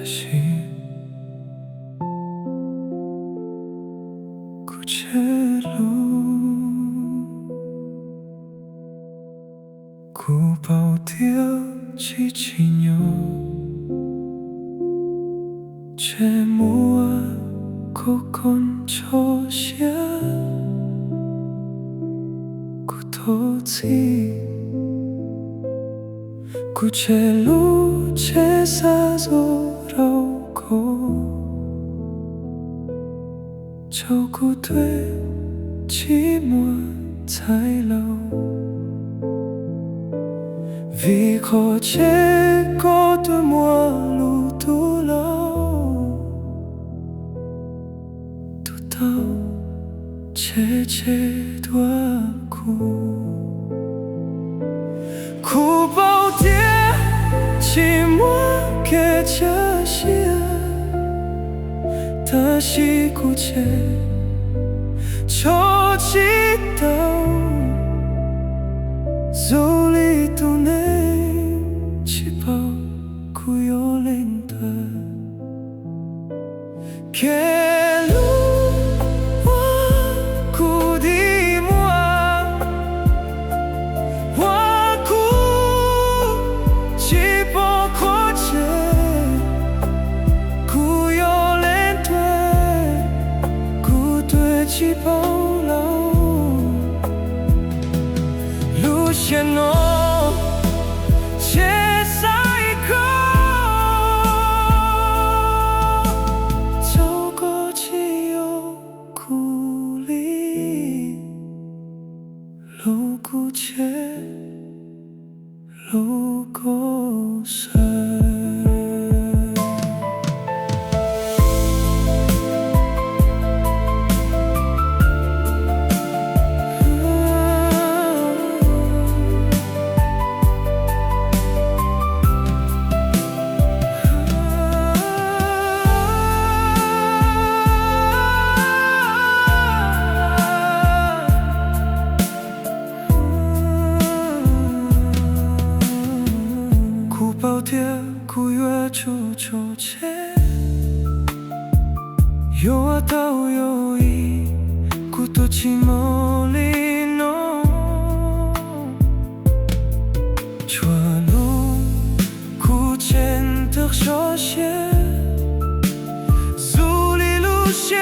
다시 구체로古堡的几几牛，却木啊古kon cho xia，古头子，古切路切萨走绕过，照顾对寂寞才老。Vì khó che có tôi mua lù tu lâu tu tao che che đoa ku bao tia chỉ muốn kể cha xia ta chỉ ku che cho chỉ tao dù lý tu nên给路我苦的我，我苦只不过这苦有连对，苦对起包老，路线哦。路古切，路过山。宝典古月处处切，有啊道有意，古多起毛里弄，传路古前的小些，苏里路线。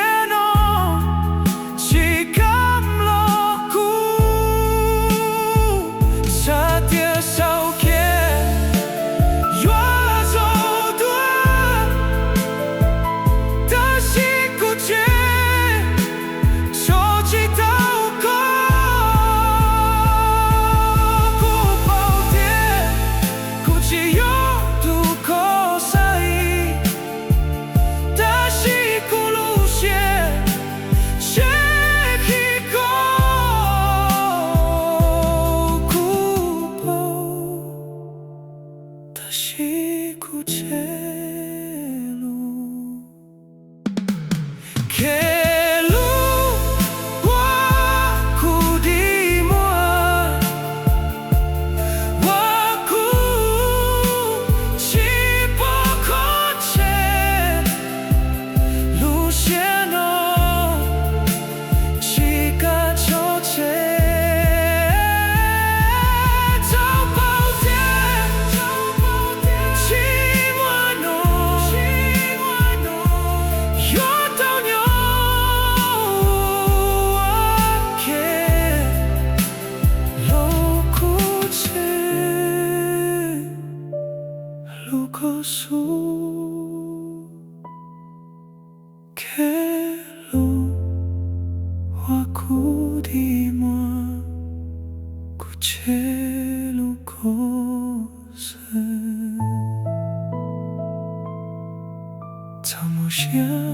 西古切路，给路我苦的我，我苦起不可切，路线哦，起个秋切。路口树，给路我苦的我，苦切路口山，草木香。